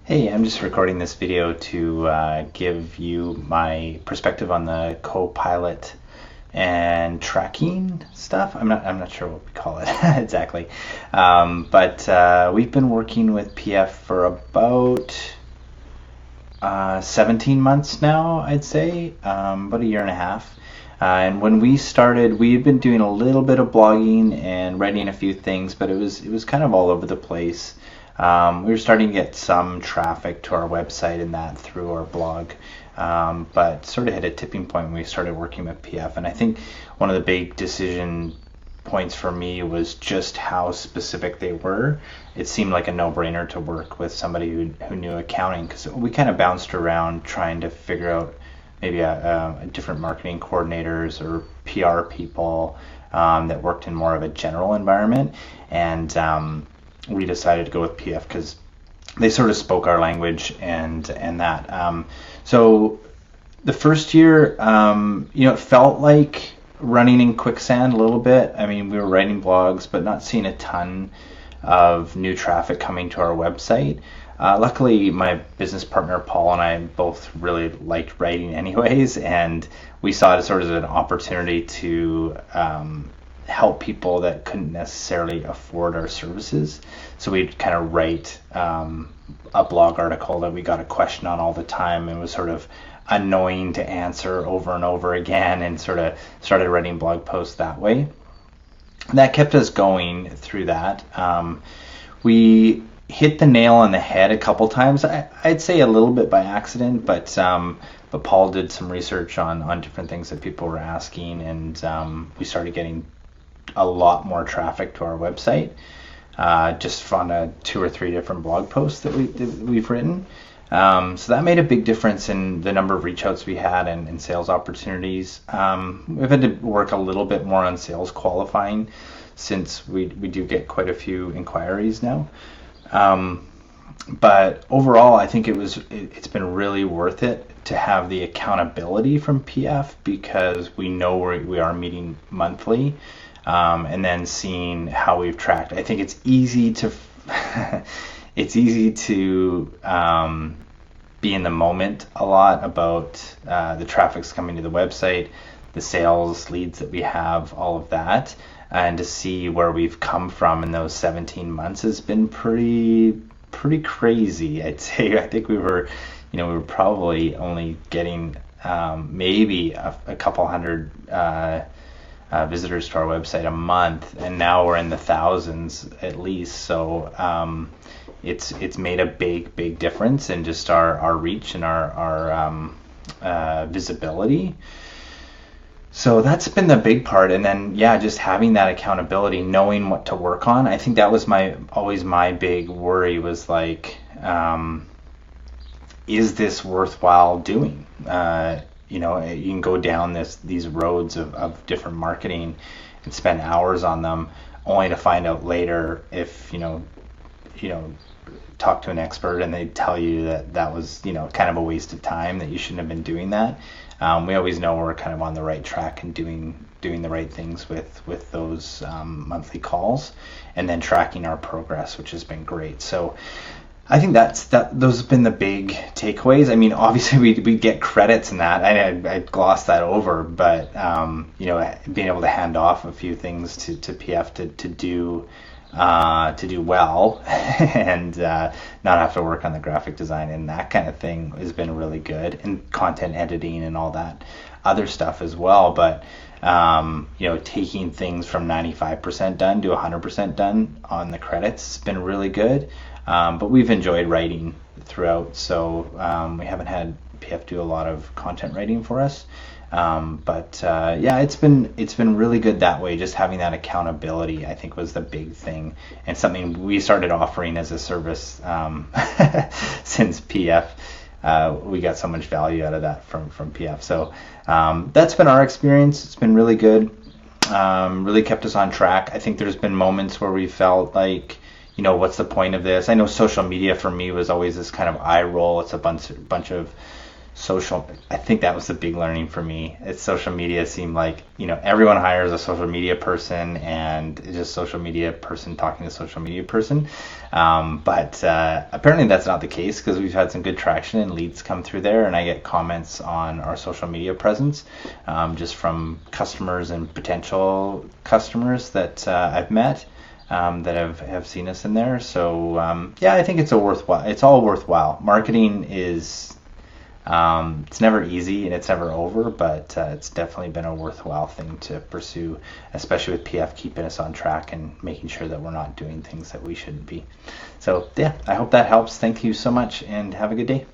Hey, I'm just recording this video to give you my perspective on the co-pilot and tracking stuff. I'm not sure what we call it exactly, but we've been working with PF for about 17 months now, I'd say, about a year and a half. And when we started, we had been doing a little bit of blogging and writing a few things, but it was kind of all over the place. We were starting to get some traffic to our website and that through our blog, but sort of hit a tipping point when we started working with PF. And I think one of the big decision points for me was just how specific they were. It seemed like a no-brainer to work with somebody who knew accounting, because we kind of bounced around trying to figure out maybe a different marketing coordinators or PR people that worked in more of a general environment. And we decided to go with PF because they sort of spoke our language and that. So the first year, it felt like running in quicksand a little bit. I mean, we were writing blogs, but not seeing a ton of new traffic coming to our website. Luckily, my business partner Paul and I both really liked writing anyways, and we saw it as sort of an opportunity to help people that couldn't necessarily afford our services. So we'd kind of write a blog article that we got a question on all the time and was sort of annoying to answer over and over again, and sort of started writing blog posts that way. That kept us going through that. We hit the nail on the head a couple times. I'd say a little bit by accident, but Paul did some research on different things that people were asking, and we started getting a lot more traffic to our website, just on 2 or 3 different blog posts that we've written. So that made a big difference in the number of reach outs we had and sales opportunities. We've had to work a little bit more on sales qualifying, since we do get quite a few inquiries now. But overall, I think it's been really worth it to have the accountability from PF, because we know we are meeting monthly, and then seeing how we've tracked. I think it's easy to be in the moment a lot about the traffic's coming to the website, the sales leads that we have, all of that, and to see where we've come from in those 17 months has been pretty crazy, I'd say. I think we were probably only getting maybe a couple hundred visitors to our website a month, and now we're in the thousands at least. So it's made a big difference in just our reach and our visibility. So that's been the big part. And then just having that accountability, knowing what to work on. I think that was always my big worry, was like, is this worthwhile doing? You can go down these roads of different marketing and spend hours on them, only to find out later, if talk to an expert and they tell you that was kind of a waste of time, that you shouldn't have been doing that. We always know we're kind of on the right track and doing the right things with those monthly calls, and then tracking our progress, which has been great. So I think those have been the big takeaways. I mean, obviously we get credits in that. I glossed that over, but being able to hand off a few things to PF to do well, and not have to work on the graphic design and that kind of thing has been really good, and content editing and all that other stuff as well. But taking things from 95% done to 100% done on the credits has been really good. But we've enjoyed writing throughout, so we haven't had PF do a lot of content writing for us. But it's been really good that way. Just having that accountability, I think, was the big thing, and something we started offering as a service since PF. We got so much value out of that from PF. So that's been our experience. It's been really good. Really kept us on track. I think there's been moments where we felt like, what's the point of this? I know social media for me was always this kind of eye roll. It's a bunch of I think that was the big learning for me. It's social media seemed like, everyone hires a social media person, and it's just social media person talking to social media person. But apparently that's not the case, because we've had some good traction and leads come through there, and I get comments on our social media presence, just from customers and potential customers that I've met. That have seen us in there. So I think it's all worthwhile. Marketing is it's never easy and it's never over, but it's definitely been a worthwhile thing to pursue, especially with PF keeping us on track and making sure that we're not doing things that we shouldn't be. So I hope that helps. Thank you so much, and have a good day.